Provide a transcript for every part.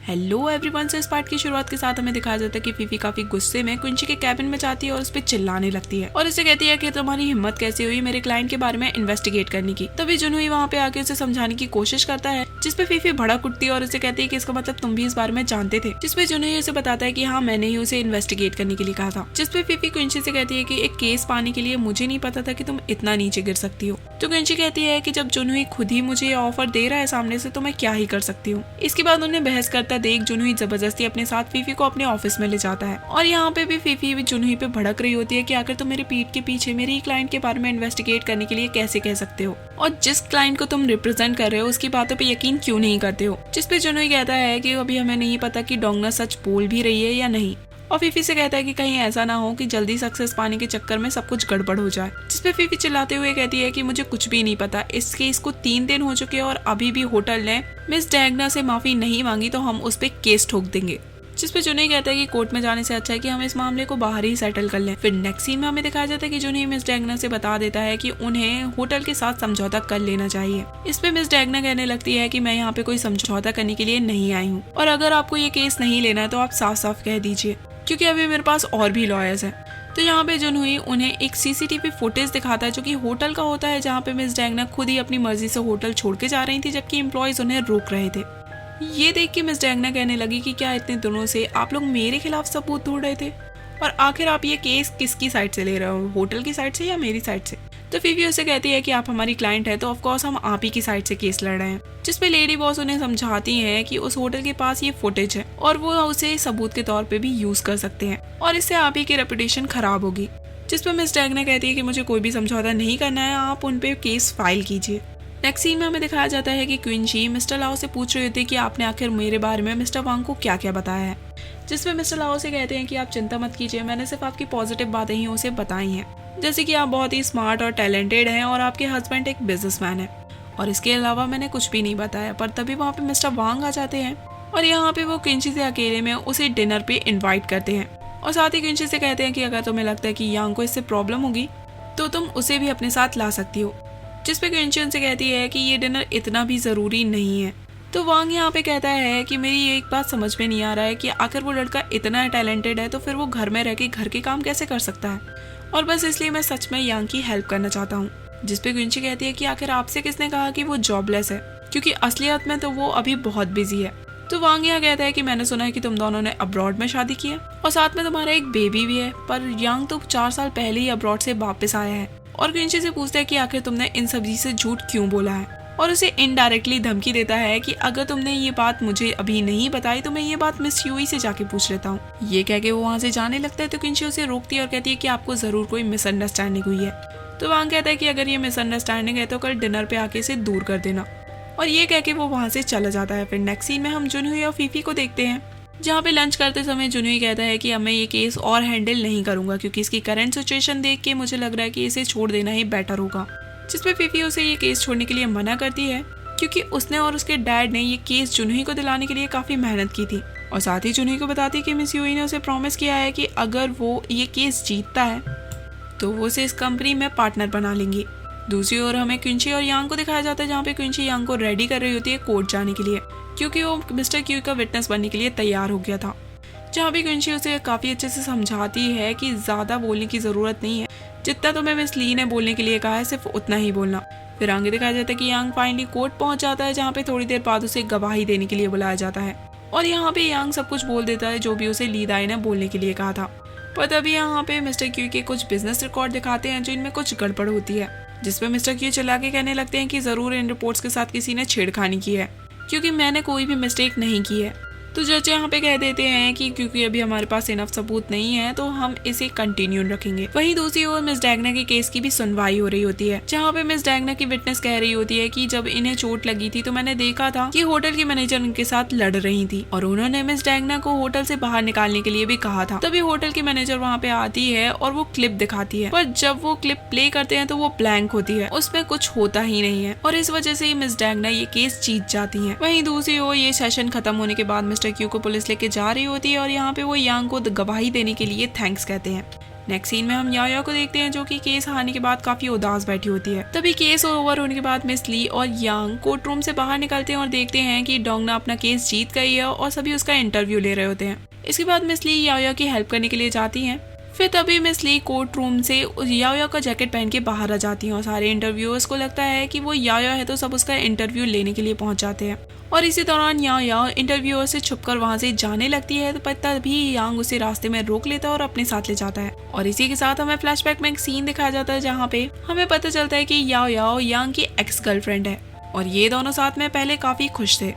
Hello everyone. से इस part की शुरुआत के साथ हमें दिखाया जाता है कि फीफी काफी गुस्से में क्विंची के कैबिन में जाती है और उस पर चिल्लाने लगती है और इसे कहती है कि तुम्हारी हिम्मत कैसे हुई मेरे क्लाइंट के बारे में इन्वेस्टिगेट करने की। तभी जुनूई वहाँ पे आके उसे समझाने की कोशिश करता है, जिसपे फीफी भड़क उठती है और उसे कहती है कि इसका मतलब तुम भी इस बारे में जानते थे। जिसपे जुनूई उसे बताता है कि हाँ, मैंने ही उसे इन्वेस्टिगेट करने के लिए कहा था। जिसपे फीफी क्विंची से कहती है कि एक केस पाने के लिए मुझे नहीं पता था कि तुम इतना नीचे गिर सकती हो। तो क्विंची कहती है कि जब जुनूई खुद ही मुझे ऑफर दे रहा है सामने से तो मैं क्या ही कर सकती हूँ। इसके बाद उन्हें बहस करता देख जुनूई जबरदस्ती अपने साथ फीफी को अपने ऑफिस में ले जाता है और यहाँ पे भी फीफी भी जुनूई पे भड़क रही होती है कि आखिर तुम मेरी पीठ के पीछे मेरे ही क्लाइंट के बारे में इन्वेस्टिगेट करने के लिए कैसे कह सकते हो और जिस क्लाइंट को तुम रिप्रेजेंट कर रहे हो उसकी बातों पे यकीन क्यों नहीं करते हो। जिसपे जुनूई कहता है कि अभी हमें नहीं पता कि डोंगना सच बोल भी रही है या नहीं और फीफी से कहता है कि कहीं ऐसा ना हो कि जल्दी सक्सेस पाने के चक्कर में सब कुछ गड़बड़ हो जाए। जिसपे फीफी चिल्लाते हुए कहती है कि मुझे कुछ भी नहीं पता, इस केस को 3 दिन हो चुके और अभी भी होटल ने मिस डैगना से माफी नहीं मांगी तो हम उस पे केस ठोक देंगे। जिसपे जुनूई कहता है कि कोर्ट में जाने से अच्छा है कि हम इस मामले को बाहर ही सेटल कर लें। फिर नेक्स्ट सीन में हमें दिखाया जाता है कि जुनूई मिस डैगना से बता देता है कि उन्हें होटल के साथ समझौता कर लेना चाहिए। इस पे मिस डैगना कहने लगती है कि मैं यहाँ पे कोई समझौता करने के लिए नहीं आई हूँ और अगर आपको ये केस नहीं लेना है तो आप साफ साफ कह दीजिए, क्योंकि अभी मेरे पास और भी लॉयर्स हैं। तो यहाँ पे जुनूई उन्हें एक सीसीटीवी फुटेज दिखाता है जो कि होटल का होता है, जहाँ पे मिस डैगना खुद ही अपनी मर्जी से होटल छोड़ के जा रही थी जबकि एम्प्लॉयज उन्हें रोक रहे थे। ये देख के मिस डैगना कहने लगी कि क्या इतने दिनों से आप लोग मेरे खिलाफ सबूत ढूंढ रहे थे और आखिर आप ये केस किसकी साइड से ले रहे हो, होटल की साइड से या मेरी साइड से। तो फीफी उसे कहती है कि आप हमारी क्लाइंट है तो ऑफ कोर्स हम आप ही की साइड से केस लड़ रहे हैं। जिसपे लेडी बॉस उन्हें समझाती है कि उस होटल के पास ये फुटेज है और वो उसे सबूत के तौर पे भी यूज कर सकते हैं और इससे आप ही की रेपुटेशन खराब होगी। जिसपे मिस डैगना कहती है कि मुझे कोई भी समझौता नहीं करना है, आप उन पे केस फाइल कीजिए। नेक्स्ट सीन में हमें दिखाया जाता है कि क्विंची मिस्टर लाओ से पूछ रही होती है कि आपने आखिर मेरे बारे में मिस्टर वांग को क्या क्या बताया है। जिसमें मिस्टर लाओ से कहते हैं कि आप चिंता मत कीजिए, मैंने सिर्फ आपकी पॉजिटिव बातें ही उसे बताई हैं, जैसे कि आप बहुत ही स्मार्ट और टैलेंटेड हैं और आपके हस्बैंड एक बिजनेसमैन है और इसके अलावा मैंने कुछ भी नहीं बताया। पर तभी वहाँ पे मिस्टर वांग आ जाते हैं और यहाँ पे वो क्विंची से अकेले में उसे डिनर पे इन्वाइट करते हैं और साथ ही क्विंची से कहते हैं कि अगर तुम्हें लगता है कि यांग को इससे प्रॉब्लम होगी तो तुम उसे भी अपने साथ ला सकती हो। जिसपे क्विंची उनसे कहती है कि ये डिनर इतना भी जरूरी नहीं है। तो वांग यहाँ पे कहता है कि मेरी एक बात समझ में नहीं आ रहा है कि आखिर वो लड़का इतना टैलेंटेड है तो फिर वो घर में रह के घर के काम कैसे कर सकता है और बस इसलिए मैं सच में यांग की हेल्प करना चाहता हूँ। जिसपे क्विंची कहती है कि आखिर आपसे किसने कहा कि वो जॉबलेस है, क्योंकि असलियत में तो वो अभी बहुत बिजी है। तो वांग यहाँ कहता है कि मैंने सुना है कि तुम दोनों ने अब्रॉड में शादी की है और साथ में तुम्हारा एक बेबी भी है, पर यांग तो 4 साल पहले ही अब्रॉड से वापस आया है। और क्विंची से पूछता है कि आखिर तुमने इन सभी से झूठ क्यों बोला है और उसे इनडायरेक्टली धमकी देता है कि अगर तुमने ये बात मुझे अभी नहीं बताई तो मैं ये बात मिस यूई से जाके पूछ लेता हूँ। ये कह के वो वहाँ से जाने लगता है तो क्विंची उसे रोकती है और कहती है कि आपको जरूर कोई मिसअंडरस्टैंडिंग हुई है। तो वांग कहता है कि अगर ये मिसअंडरस्टैंडिंग है तो कल डिनर पे आके इसे दूर कर देना और ये कह के वो वहाँ से चला जाता है। फिर नेक्स्ट सीन में हम जुनूई और फीफी को देखते हैं, जहाँ पे लंच करते समय जुनूई कहता है कि अब मैं ये केस और हैंडल नहीं करूंगा क्योंकि इसकी करंट सिचुएशन देख के मुझे लग रहा है कि इसे छोड़ देना ही बेटर होगा। जिसपे फीफी उसे ये केस छोड़ने के लिए मना करती है क्योंकि उसने और उसके डैड ने ये केस जुनूई को दिलाने के लिए काफी मेहनत की थी और साथ ही जुनूई को बताती है कि मिस यूई ने उसे प्रॉमिस किया है कि अगर वो ये केस जीतता है तो वो उसे इस कंपनी में पार्टनर बना लेंगी। दूसरी ओर हमें क्विंची और यांग को दिखाया जाता है, जहाँ पे क्विंची यांग को रेडी कर रही होती है कोर्ट जाने के लिए क्योंकि वो मिस्टर क्यू का विटनेस बनने के लिए तैयार हो गया था। जहाँ भी क्विंची उसे काफी अच्छे से समझाती है कि ज्यादा बोलने की जरूरत नहीं है, जितना तुम्हें मिस ली ने बोलने के लिए कहा है सिर्फ उतना ही बोलना। फिर आगे दिखाया जाता है कि यांग फाइनली कोर्ट पहुंच जाता है, जहाँ पे थोड़ी देर बाद उसे गवाही देने के लिए बुलाया जाता है और यहाँ पे यांग सब कुछ बोल देता है जो भी उसे ली दाई ने बोलने के लिए कहा था। पर तभी यहाँ पे मिस्टर क्यू के कुछ बिजनेस रिकॉर्ड दिखाते हैं जो इनमें कुछ गड़बड़ होती है, जिसपे मिस्टर क्यू चिल्ला के कहने लगते हैं कि जरूर इन रिपोर्ट्स के साथ किसी ने छेड़खानी की है क्योंकि मैंने कोई भी मिस्टेक नहीं की है। तो जज यहाँ पे कह देते हैं कि क्योंकि अभी हमारे पास इनफ सबूत नहीं है तो हम इसे कंटिन्यू रखेंगे। वहीं दूसरी ओर मिस डैगना के केस की भी सुनवाई हो रही होती है, जहाँ पे मिस डैगना की विटनेस कह रही होती है कि जब इन्हें चोट लगी थी तो मैंने देखा था कि होटल की मैनेजर उनके साथ लड़ रही थी और उन्होंने मिस डैगना को होटल से बाहर निकालने के लिए भी कहा था। तभी होटल की मैनेजर वहाँ पे आती है और वो क्लिप दिखाती है, पर जब वो क्लिप प्ले करते हैं तो वो ब्लैंक होती है, उसमें कुछ होता ही नहीं है और इस वजह से मिस डैगना ये केस जीत जाती है। वहीं दूसरी ओर ये सेशन खत्म होने के बाद मिस्टर क्यू को पुलिस लेके जा रही होती है और यहाँ पे वो यांग को गवाही देने के लिए थैंक्स कहते हैं। नेक्स्ट सीन में हम याओ को देखते हैं जो कि केस हारने के बाद काफी उदास बैठी होती है। तभी केस ओवर होने के बाद मिस ली और यांग कोर्ट रूम से बाहर निकलते हैं और देखते हैं कि डोंगना अपना केस जीत गई है और सभी उसका इंटरव्यू ले रहे होते हैं। इसके बाद मिस ली याओ की हेल्प करने के लिए जाती हैं। फिर तभी मिस ली कोर्ट रूम से याओ का जैकेट पहन के बाहर आ जाती हैं और सारे इंटरव्यूअर्स को लगता है कि वो याओ है तो सब उसका इंटरव्यू लेने के लिए पहुंच जाते हैं। और इसी दौरान याओ इंटरव्यूअर से छुपकर वहां से जाने लगती है तो तभी यांग उसे रास्ते में रोक लेता है और अपने साथ ले जाता है। और इसी के साथ हमें फ्लैशबैक में एक सीन दिखाया जाता है जहाँ पे हमें पता चलता है कि याओ यांग की एक्स गर्लफ्रेंड है और ये दोनों साथ में पहले काफी खुश थे।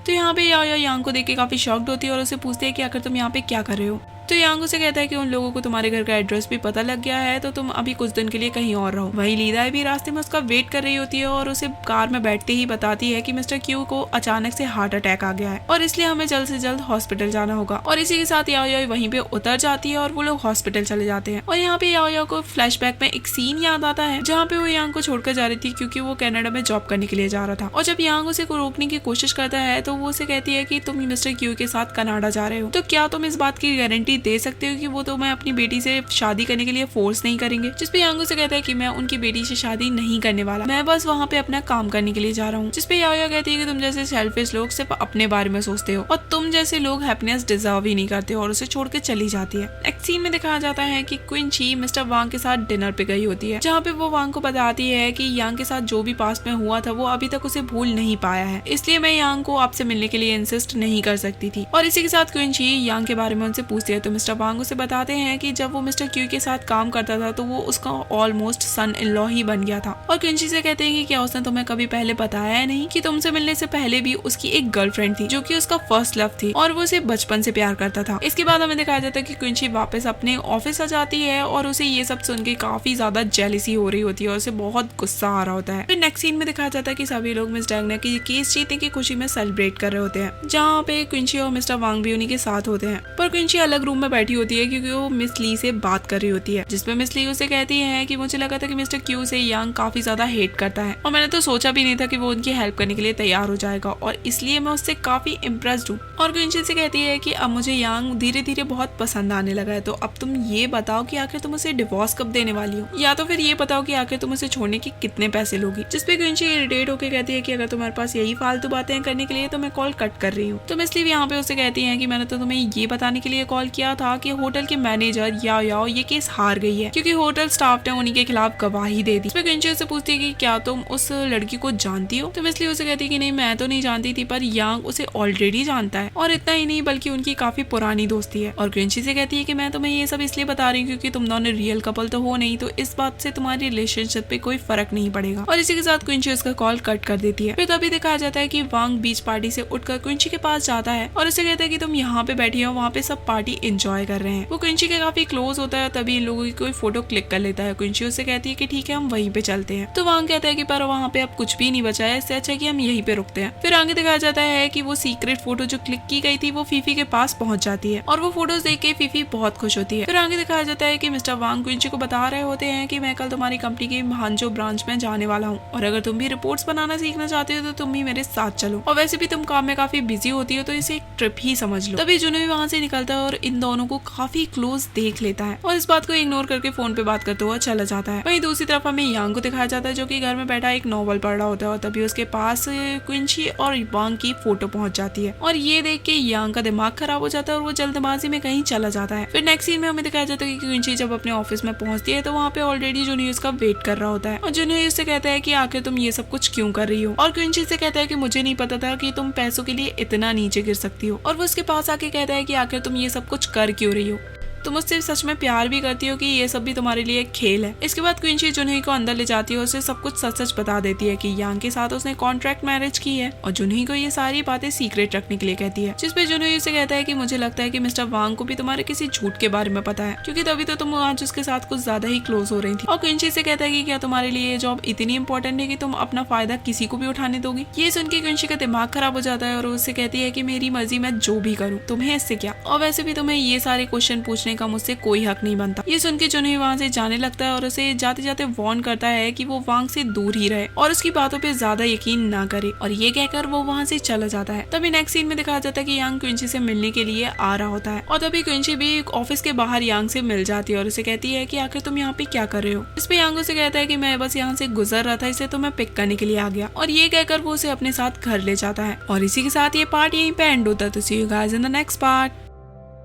तो यहाँ पे याओ यांग को देख के काफी शॉक्ड होती है और उसे पूछती है कि आखिर तुम यहाँ पे क्या कर रहे हो। तो यांग उसे कहता है कि उन लोगों को तुम्हारे घर का एड्रेस भी पता लग गया है तो तुम अभी कुछ दिन के लिए कहीं और रहो। वही लीदा भी रास्ते में उसका वेट कर रही होती है और उसे कार में बैठते ही बताती है कि मिस्टर क्यू को अचानक से हार्ट अटैक आ गया है और इसलिए हमें जल्द से जल्द हॉस्पिटल जाना होगा। और इसी के साथ याओ वहीं पे उतर जाती है और वो लोग हॉस्पिटल चले जाते हैं। और यहाँ पे याओ को फ्लैशबैक में एक सीन याद आता है जहाँ पे वो यांग को छोड़कर जा रही थी क्योंकि वो कनाडा में जॉब करने के लिए जा रहा था। और जब यांग उसे को रोकने की कोशिश करता है तो वो उसे कहती है कि तुम मिस्टर क्यू के साथ कनाडा जा रहे हो तो क्या तुम इस बात की गारंटी दे सकते हो कि वो तो मैं अपनी बेटी से शादी करने के लिए फोर्स नहीं करेंगे। जिसपे यांग उसे कहता है कि मैं उनकी बेटी से शादी नहीं करने वाला, मैं बस वहाँ पे अपना काम करने के लिए जा रहा हूँ। जिसपे याओ कहती है कि तुम जैसे सेल्फिश लोग सिर्फ अपने बारे में सोचते हो और तुम जैसे लोग हैप्पीनेस डिजर्व ही नहीं करते और उसे छोड़ के चली जाती है। नेक्स्ट सीन में दिखाया जाता है कि क्विंची मिस्टर वांग के साथ डिनर पे गई होती है जहाँ पे वो वांग को बताती है कि यांग के साथ जो भी पास्ट में हुआ था वो अभी तक उसे भूल नहीं पाया है, इसलिए मैं यांग को आपसे मिलने के लिए इंसिस्ट नहीं कर सकती थी। और इसी के साथ क्विंची यांग के बारे में उनसे पूछती है तो मिस्टर वांग उसे बताते हैं कि जब वो मिस्टर क्यू के साथ काम करता था तो वो उसका ऑलमोस्ट सन इन लॉ ही बन गया था। और क्विंची से कहते हैं कि क्या उसने तुम्हें कभी पहले बताया है नहीं कि तुमसे मिलने से पहले भी उसकी एक गर्लफ्रेंड थी जो कि उसका फर्स्ट लव थी और वो उसे बचपन से प्यार करता था। इसके बाद हमें दिखाया जाता है कि क्विंची वापस अपने ऑफिस आ जाती है और उसे ये सब सुन के काफी ज्यादा जेलसी हो रही होती है और उसे बहुत गुस्सा आ रहा होता है। फिर नेक्स्ट सीन में दिखाया जाता है कि सभी लोग मिस डैगना की केस जीतने की खुशी में सेलिब्रेट कर रहे होते हैं जहाँ पे क्विंची और मिस्टर वांग भी उन्हीं के साथ होते हैं। पर क्विंची अलग रूम में बैठी होती है क्योंकि वो मिस ली से बात कर रही होती है जिसमें मिस ली उसे कहती है कि मुझे लगा था कि मिस्टर क्यू से यांग काफी ज्यादा हेट करता है और मैंने तो सोचा भी नहीं था कि वो उनकी हेल्प करने के लिए तैयार हो जाएगा और इसलिए मैं उससे काफी इम्प्रेस्ड हूँ। और क्विंची से कहती है कि अब मुझे यांग धीरे धीरे बहुत पसंद आने लगा है तो अब तुम ये बताओ कि आखिर तुम उसे डिवोर्स कब देने वाली हो या तो फिर ये बताओ कि आखिर तुम उसे छोड़ने के कितने पैसे लोगी। जिसपे क्विंची इरिटेट होकर कहती है कि अगर तुम्हारे पास यही फालतू बातें करने के लिए तो मैं कॉल कट कर रही हूँ। तो मिस ली यहाँ पे उसे कहती है कि मैंने तो तुम्हें ये बताने के लिए कॉल किया था कि होटल के मैनेजर याओ ये केस हार गई है क्योंकि होटल स्टाफ ने उन्हीं के खिलाफ गवाही दे दी। इसमें क्विंची से पूछती है कि क्या तुम उस लड़की को जानती हो। तो मिस ली उसे कहती है कि नहीं मैं तो नहीं जानती थी पर यांग उसे ऑलरेडी जानता है और इतना ही नहीं बल्कि उनकी काफी पुरानी दोस्ती है। और क्विंची से कहती है कि मैं तुम्हें ये सब इसलिए बता रही हूँ क्योंकि तुम दोनों रियल कपल तो हो नहीं तो इस बात से तुम्हारी रिलेशनशिप पे कोई फर्क नहीं पड़ेगा। और इसी के साथ क्विंची उसका कॉल कट कर देती है। फिर तभी दिखाया जाता है कि वांग बीच पार्टी से उठकर क्विंची के पास जाता है और उसे कहता है कि तुम यहाँ पे बैठी हो, वहाँ पे सब पार्टी एंजॉय कर रहे हैं। वो क्विंची के काफी क्लोज होता है तभी इन लोगों की कोई फोटो क्लिक कर लेता है। क्विंची उससे कहती है कि ठीक है हम वहीं पे चलते हैं। तो वांग कहता है कि पर वहाँ पे अब कुछ भी नहीं बचा है, इससे अच्छा कि हम यहीं पे रुकते हैं। फिर आगे दिखाया जाता है कि वो सीक्रेट फोटो जो क्लिक की गई थी वो फीफी के पास पहुंच जाती है और वो फोटोज देख के फीफी बहुत खुश होती है। फिर आगे दिखाया जाता है कि मिस्टर वांग क्विंची को बता रहे होते हैं कि मैं कल तुम्हारी कंपनी के हांजो ब्रांच में जाने वाला हूँ और अगर तुम भी रिपोर्ट्स बनाना सीखना चाहते हो तो तुम भी मेरे साथ चलो और वैसे भी तुम काम में काफी बिजी होती हो तो इसे एक ट्रिप ही समझ लो। तभी जुनूई वहाँ से निकलता है और इन दोनों को काफी क्लोज देख लेता है और इस बात को इग्नोर करके फोन पे बात करते हुए चला जाता है। वहीं दूसरी तरफ हमें यांग को दिखाया जाता है जो कि घर में बैठा एक नॉवल पढ़ रहा होता है और तभी उसके पास क्विंची और वांग की फोटो पहुंच जाती है और ये देख के यांग का दिमाग खराब हो जाता है और वो जल्दबाजी में कहीं चला जाता है। फिर नेक्स्ट सीन में हमें दिखाया जाता है कि क्विंची जब अपने ऑफिस में पहुंचती है तो वहाँ पे ऑलरेडी जुनूई उसका वेट कर रहा होता है और जुनूई उससे कहता है कि आखिर तुम ये सब कुछ क्यों कर रही हो। और क्विंची से कहता है कि मुझे नहीं पता था कि तुम पैसों के लिए इतना नीचे गिर सकती हो और वो उसके पास आके कहता है कि आखिर तुम ये सब कुछ कर क्यों रही हो, तुम उससे सच में प्यार भी करती हो कि ये सब भी तुम्हारे लिए एक खेल है। इसके बाद क्विंची जुनूई को अंदर ले जाती है और उसे सब कुछ सच सच बता देती है कि यांग के साथ उसने कॉन्ट्रैक्ट मैरिज की है और जुनूई को ये सारी बातें सीक्रेट रखने के लिए कहती है। जिसपे जुनूई उसे कहता है कि मुझे लगता है कि मिस्टर वांग को भी तुम्हारे किसी झूठ के बारे में पता है क्योंकि तभी तो तुम आज उसके साथ कुछ ज्यादा ही क्लोज हो रही थी। और क्विंची से कहता है कि क्या तुम्हारे लिए ये जॉब इतनी इंपॉर्टेंट है कि तुम अपना फायदा किसी को भी उठाने दोगी। ये सुन के क्विंची का दिमाग खराब हो जाता है और उससे कहती है कि मेरी मर्जी मैं जो भी करूँ, तुम्हें इससे क्या, और वैसे भी तुम्हें ये सारे क्वेश्चन पूछने पूछने का मुझसे कोई हक नहीं बनता। ये सुन के जुनही वहाँ से जाने लगता है और उसे जाते जाते वार्न करता है कि वो वांग से दूर ही रहे और उसकी बातों पे ज्यादा यकीन ना करे, और ये कहकर वो वहाँ से चला जाता है। तभी नेक्स्ट सीन में दिखाया जाता है कि यांग क्विंची से मिलने के लिए आ रहा होता है और तभी क्विंची भी ऑफिस के बाहर यांग से मिल जाती है और उसे कहती है कि आखिर तुम यहाँ पे क्या कर रहे हो। इस पे यांग उसे कहता है कि मैं बस यहाँ से गुजर रहा था, इसे तो मैं पिक करने के लिए आ गया, और ये कहकर वो उसे अपने साथ घर ले जाता है। और इसी के साथ ये पार्ट यहीं पे एंड होता है। तो see you guys in the next part.